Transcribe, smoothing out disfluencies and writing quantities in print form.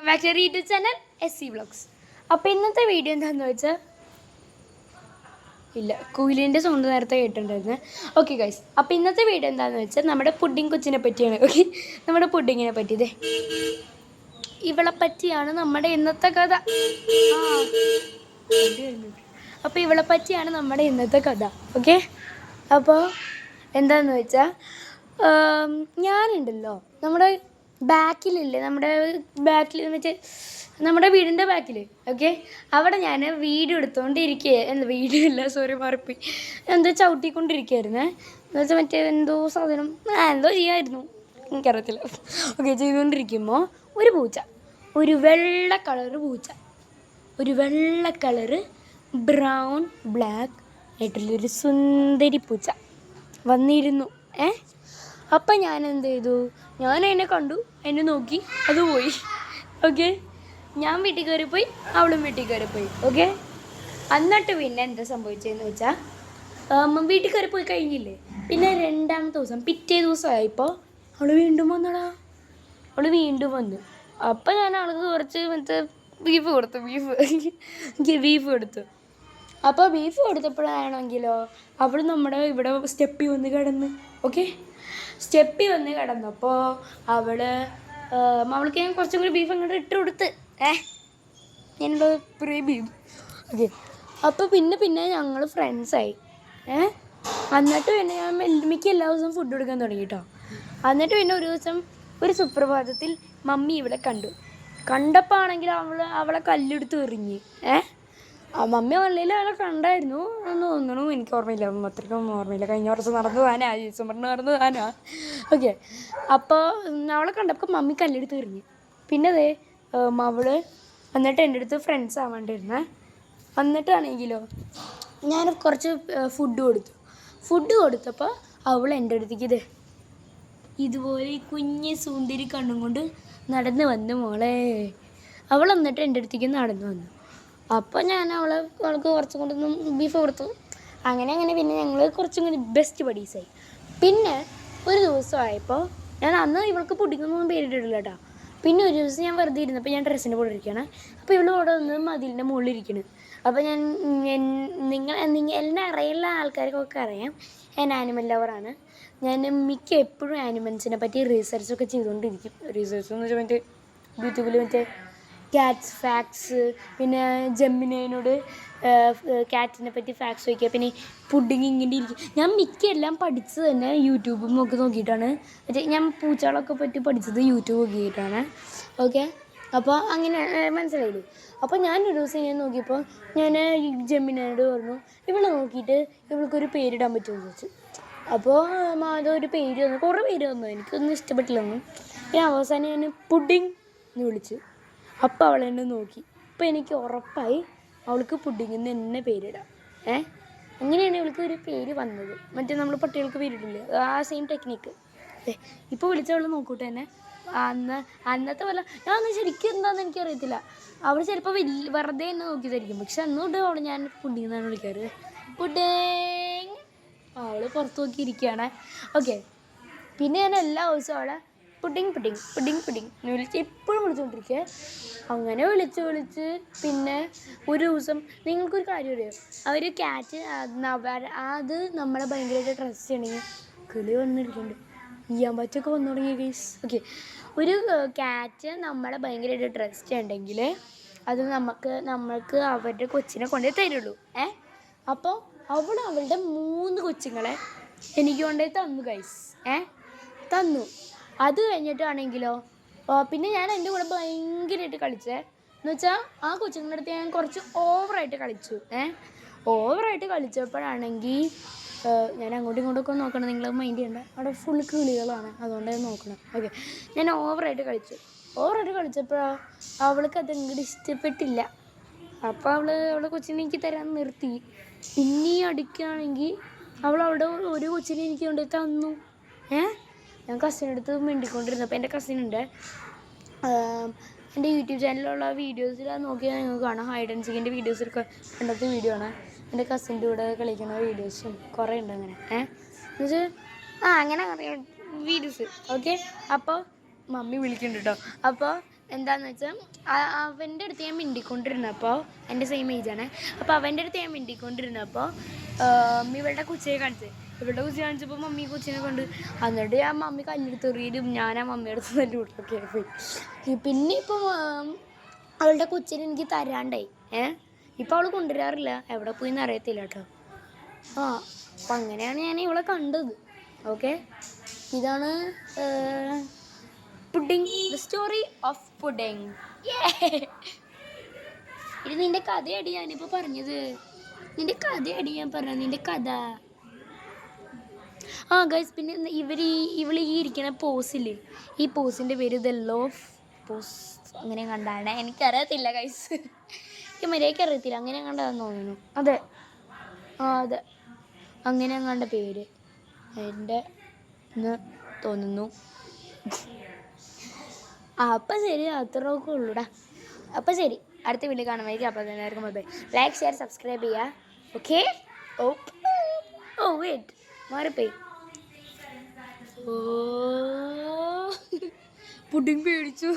Back to YouTube channel SC vlogs. അപ്പോൾ ഇന്നത്തെ video എന്താണെന്ന് വെച്ചാൽ ഇല്ല കുയിലിൻ്റെ സൗണ്ട് നേരത്തെ കേട്ടിട്ടുണ്ടായിരുന്നു. ഓക്കെ ഗൈസ്, അപ്പോൾ ഇന്നത്തെ വീഡിയോ എന്താണെന്ന് വെച്ചാൽ നമ്മുടെ പുഡിംഗ് കൊച്ചിനെ പറ്റിയാണ്. ഓക്കെ, നമ്മുടെ പുഡിങ്ങിനെ പറ്റി ഇവളെ പറ്റിയാണ് നമ്മുടെ ഇന്നത്തെ കഥ. അപ്പോൾ ഇവളെ പറ്റിയാണ് നമ്മുടെ ഇന്നത്തെ കഥ. ഓക്കെ, അപ്പോൾ എന്താണെന്ന് വെച്ചാൽ ഞാനുണ്ടല്ലോ നമ്മുടെ ബാക്കിലില്ലേ, നമ്മുടെ ബാക്കിൽ മറ്റേ നമ്മുടെ വീടിൻ്റെ ബാക്കിൽ, ഓക്കെ, അവിടെ ഞാൻ വീഡിയോ എടുത്തുകൊണ്ടിരിക്കുക. വീഡിയോ ഇല്ല, സോറി മാറിപ്പോയി, എന്തോ ചവിട്ടിക്കൊണ്ടിരിക്കുകയായിരുന്നേ. എന്ന് വെച്ചാൽ മറ്റേ എന്തോ സാധനം എന്തോ ചെയ്യാമായിരുന്നു, എനിക്കറിയത്തില്ല. ഓക്കെ, ചെയ്തുകൊണ്ടിരിക്കുമ്പോൾ ഒരു പൂച്ച, ഒരു വെള്ള കളറ് പൂച്ച, ഒരു വെള്ള കളറ് ബ്രൗൺ ബ്ലാക്ക് ആയിട്ടുള്ളൊരു സുന്ദരി പൂച്ച വന്നിരുന്നു. അപ്പം ഞാൻ എന്ത് ചെയ്തു, ഞാൻ അതിനെ കണ്ടു, അതിനെ നോക്കി, അത് പോയി. ഓക്കെ, ഞാൻ വീട്ടിൽ കയറിപ്പോയി, അവളും വീട്ടിൽ കയറിപ്പോയി. ഓക്കെ, എന്നിട്ട് പിന്നെ എന്താ സംഭവിച്ചതെന്ന് വെച്ചാൽ വീട്ടിൽ കയറിപ്പോയി കഴിഞ്ഞില്ലേ, പിന്നെ രണ്ടാമത്തെ ദിവസം പിറ്റേ ദിവസമായപ്പോൾ അവൾ വീണ്ടും വന്നടാ. അവൾ വീണ്ടും വന്നു. അപ്പം ഞാൻ അവൾക്ക് കുറച്ച് മറ്റേ ബീഫ് കൊടുത്തു. ബീഫ് കൊടുത്തു. അപ്പോൾ ബീഫ് കൊടുത്തപ്പോഴാണെങ്കിലോ അവൾ നമ്മുടെ ഇവിടെ സ്റ്റെപ്പിൽ വന്ന് കിടന്ന്. ഓക്കെ, സ്റ്റെപ്പിൽ വന്ന് കിടന്നപ്പോൾ അവൾക്ക് ഞാൻ കുറച്ചും കൂടി ബീഫ് അങ്ങോട്ട് ഇട്ട് കൊടുത്ത്. എന്നോട് പ്രിയ ബീഫ്. ഓക്കെ, അപ്പോൾ പിന്നെ ഞങ്ങൾ ഫ്രണ്ട്സായി. എന്നിട്ട് പിന്നെ ഞാൻ മിക്ക എല്ലാ ദിവസവും ഫുഡ് കൊടുക്കാൻ തുടങ്ങി കേട്ടോ. എന്നിട്ട് പിന്നെ ഒരു ദിവസം ഒരു സുപ്രഭാതത്തിൽ മമ്മി ഇവിടെ കണ്ടപ്പോൾ ആണെങ്കിൽ അവളെ കല്ലെടുത്ത് എറിഞ്ഞ്. മമ്മി പള്ളിയിൽ അവളെ കണ്ടായിരുന്നു എന്ന് തോന്നണു, എനിക്ക് ഓർമ്മയില്ല, അത്രയ്ക്കൊന്നും ഓർമ്മയില്ല. കഴിഞ്ഞ വർഷം നടന്നതാനാ, ഡിസംബറിന് നടന്നതാനാ. ഓക്കെ, അപ്പോൾ അവളെ കണ്ടപ്പോൾ മമ്മി കല്ലെടുത്ത് എറിഞ്ഞ്. പിന്നെ അവള് എന്നിട്ട് എൻ്റെ അടുത്ത് ഫ്രണ്ട്സ് ആവാണ്ടിരുന്നേ. എന്നിട്ടാണെങ്കിലോ ഞാൻ കുറച്ച് ഫുഡ് കൊടുത്തപ്പോൾ അവൾ എൻ്റെ അടുത്തേക്ക് ഇതുപോലെ കുഞ്ഞ് സുന്ദരി കണ്ണും കൊണ്ട് നടന്ന് വന്നു മോളെ. അവൾ എന്നിട്ട് എൻ്റെ അടുത്തേക്ക് നടന്നു വന്നു. അപ്പോൾ ഞാൻ അവൾക്ക് കുറച്ചും കൊണ്ടൊന്നും ബീഫ് കൊടുത്തു. അങ്ങനെ പിന്നെ ഞങ്ങൾ കുറച്ചും കൂടി ബെസ്റ്റ് ബഡീസായി. പിന്നെ ഒരു ദിവസമായപ്പോൾ ഞാൻ അന്ന് ഇവൾക്ക് പുഡിങ്ങൊന്നും പേരിട്ടിട്ടില്ല കേട്ടോ. പിന്നെ ഒരു ദിവസം ഞാൻ വെറുതെ ഇരുന്നപ്പോൾ ഞാൻ ഡ്രസ്സിൻ്റെ കൂടെ ഇരിക്കുകയാണ്. അപ്പോൾ ഇവൾ അവിടെ വന്ന് മതിലിൻ്റെ മുകളിൽ ഇരിക്കുന്നു. അപ്പോൾ നിങ്ങൾ എന്നെ അറിയുന്ന ആൾക്കാർക്കൊക്കെ അറിയാം, ഞാൻ ആനിമൽ ലവറാണ്. ഞാൻ എപ്പോഴും ആനിമൽസിനെ പറ്റി റിസർച്ചൊക്കെ ചെയ്തുകൊണ്ടിരിക്കും. റിസർച്ച് എന്ന് വെച്ചാൽ മറ്റേ യൂട്യൂബിൽ മറ്റേ ക്യാറ്റ്സ് ഫാക്ട്സ്, പിന്നെ ജെമിനോട് ക്യാറ്റിനെ പറ്റി ഫാക്ട്സ് ചോദിക്കുക, പിന്നെ പുഡിങ് ഇങ്ങനെ ഇരിക്കും. ഞാൻ എല്ലാം പഠിച്ചത് തന്നെ യൂട്യൂബും ഒക്കെ നോക്കിയിട്ടാണ്. ഞാൻ പൂച്ചകളൊക്കെ പറ്റി പഠിച്ചത് യൂട്യൂബ് നോക്കിയിട്ടാണ്. ഓക്കെ, അപ്പോൾ അങ്ങനെ മനസ്സിലായില്ലേ. അപ്പോൾ ഞാനൊരു ദിവസം ഇങ്ങനെ നോക്കിയപ്പോൾ ഞാൻ ജെമിനോട് പറഞ്ഞു, ഇവളെ നോക്കിയിട്ട് ഇവൾക്കൊരു പേരിടാൻ പറ്റുമെന്ന് ചോദിച്ചു. അപ്പോൾ അതൊരു പേര് തന്നു, കുറേ പേര് തന്നു, എനിക്കൊന്നും ഇഷ്ടപ്പെട്ടില്ലെന്നും. ഞാൻ അവസാനം ഞാൻ പുഡിങ് എന്ന് വിളിച്ചു. അപ്പോൾ അവൾ എന്നെ നോക്കി. അപ്പോൾ എനിക്ക് ഉറപ്പായി അവൾക്ക് പുഡിങ്ങിന്ന് തന്നെ പേരിടാം. അങ്ങനെയാണ് ഇവൾക്ക് ഒരു പേര് വന്നത്. മറ്റേ നമ്മൾ പട്ടികൾക്ക് പേരിടില്ലേ, ആ സെയിം ടെക്നിക്ക്. ഇപ്പോൾ വിളിച്ചവൾ നോക്കൂട്ടെ എന്നെ. അന്നത്തെ പോലെ ഞാൻ ശരിക്കും എന്താണെന്ന് എനിക്കറിയത്തില്ല. അവൾ ചിലപ്പോൾ വെറുതെ എന്നെ നോക്കിയതായിരിക്കും, പക്ഷെ അന്നോട്ട് അവൾ ഞാൻ പുഡിങ് എന്നാണ് വിളിക്കാറ്. പുഡിങ്. അവൾ പുറത്ത് നോക്കിയിരിക്കുകയാണ്. ഓക്കെ, പിന്നെ ഞാൻ എല്ലാ ദിവസവും അവളെ പുഡിങ് എന്ന് എപ്പോഴും വിളിച്ചുകൊണ്ടിരിക്കുക. അങ്ങനെ വിളിച്ച് പിന്നെ ഒരു ദിവസം നിങ്ങൾക്കൊരു കാര്യം അറിയാം, അവർ ക്യാറ്റ് അത് നമ്മളെ ഭയങ്കരമായിട്ട് ട്രസ്റ്റ് ചെയ്യണമെങ്കിൽ കിളി വന്നിരിക്കുന്നുണ്ട്, ഈയാമ്പറ്റൊക്കെ വന്നു തുടങ്ങിയ കേസ്. ഓക്കെ, ഒരു ക്യാറ്റ് നമ്മളെ ഭയങ്കരമായിട്ട് ട്രസ്റ്റ് ചെയ്യണമെങ്കിൽ അത് നമ്മൾക്ക് അവരുടെ കൊച്ചിനെ കൊണ്ടേ തരുള്ളൂ. അപ്പോൾ അവളുടെ 3 കൊച്ചുങ്ങളെ എനിക്ക് കൊണ്ടേ തന്നു ഗൈസ്. തന്നു. അത് കഴിഞ്ഞിട്ടാണെങ്കിലോ പിന്നെ ഞാൻ എൻ്റെ കൂടെ ഭയങ്കരമായിട്ട് കളിച്ചേ. എന്ന് വെച്ചാൽ ആ കൊച്ചുങ്ങളുടെ അടുത്ത് ഞാൻ കുറച്ച് ഓവറായിട്ട് കളിച്ചു. ഓവറായിട്ട് കളിച്ചപ്പോഴാണെങ്കിൽ ഞാൻ അങ്ങോട്ടും ഇങ്ങോട്ടൊക്കെ നോക്കണം, നിങ്ങൾ മൈൻഡ് ചെയ്യണ്ട, അവിടെ ഫുൾ കിളികളാണ്, അതുകൊണ്ട് നോക്കണം. ഓക്കെ, ഞാൻ ഓവറായിട്ട് കളിച്ചപ്പോഴോ അവൾക്ക് അത് ഇങ്ങോട്ട് ഇഷ്ടപ്പെട്ടില്ല. അപ്പോൾ അവളെ കൊച്ചിനെ എനിക്ക് തരാൻ നിർത്തി. പിന്നെ അടിക്കുകയാണെങ്കിൽ അവളുടെ ഒരു കൊച്ചിനെ എനിക്ക് കൊണ്ട് തന്നു. ഞാൻ കസിനടുത്ത് മിണ്ടിക്കൊണ്ടിരുന്നപ്പോൾ എൻ്റെ കസിനുണ്ട്, എൻ്റെ യൂട്യൂബ് ചാനലിലുള്ള വീഡിയോസിൽ നോക്കിയാൽ നിങ്ങൾക്ക് കാണാം. ഹൈഡ് ആൻഡ് സീക്കിൻ്റെ വീഡിയോസൊക്കെ പണ്ടത്തെ വീഡിയോ ആണ്. എൻ്റെ കസിൻ്റെ കൂടെ കളിക്കുന്ന വീഡിയോസും കുറേ ഉണ്ട് അങ്ങനെ. എന്നുവെച്ചാൽ അങ്ങനെ വീഡിയോസ്. ഓക്കെ, അപ്പോൾ മമ്മി വിളിക്കുന്നുണ്ട് കേട്ടോ. അപ്പോൾ എന്താന്ന് വെച്ചാൽ അവൻ്റെ അടുത്ത് ഞാൻ മിണ്ടിക്കൊണ്ടിരുന്നപ്പോൾ എൻ്റെ സെയിം ഏജാണ്. അപ്പോൾ അവൻ്റെ അടുത്ത് ഞാൻ മിണ്ടിക്കൊണ്ടിരുന്നപ്പോൾ ഇവളുടെ കൊച്ചിനെ കാണിച്ചത്. ഇവളുടെ കൊച്ചി കാണിച്ചപ്പോൾ മമ്മി കൊച്ചിനെ കൊണ്ട്, എന്നിട്ട് ഞാൻ മമ്മി കല്ലെടുത്തെറിയലും ഞാൻ ആ മമ്മിയുടെ അടുത്ത് തന്നെ വീട്ടിലൊക്കെ പോയി. പിന്നെ ഇപ്പോൾ അവളുടെ കൊച്ചിനെ എനിക്ക് തരാണ്ടായി. ഇപ്പോൾ അവൾ കൊണ്ടുവരാറില്ല, എവിടെ പോയിന്ന് അറിയത്തില്ല കേട്ടോ. അപ്പം അങ്ങനെയാണ് ഞാൻ ഇവളെ കണ്ടത്. ഓക്കെ, ഇതാണ് pudding, the story of pudding. ഇത് നിന്റെ കഥയടി ഞാനിപ്പോൾ പറഞ്ഞത്. നിന്റെ കഥയടി ഞാൻ പറഞ്ഞത്, നിന്റെ കഥ. ഗൈസ്, പിന്നെ ഇവൾ ഈ ഇരിക്കുന്ന പോസില്ലേ, ഈ പോസിൻ്റെ പേര് ദ ലവ് പോസ് അങ്ങനെ കണ്ടാണ്. എനിക്കറിയത്തില്ല ഗൈസ്, എനിക്ക് മര്യാദയ്ക്ക് അറിയത്തില്ല. അങ്ങനെ കണ്ടതെന്ന് തോന്നുന്നു. അതെ, അതെ, അങ്ങനെ കണ്ട പേര് എൻ്റെ എന്ന് തോന്നുന്നു. അപ്പം ശരി, അത്രയൊക്കെ ഉള്ളൂടാ. അപ്പം ശരി, അടുത്ത വീഡിയോ കാണുമായിരിക്കും. അപ്പോൾ എല്ലാവർക്കും ബൈ. ലൈക്ക്, ഷെയർ, സബ്സ്ക്രൈബ് ചെയ്യുക. ഓക്കെ. വെയിറ്റ്, മാറിപ്പോയി. പുഡിങ് പേടിച്ചു.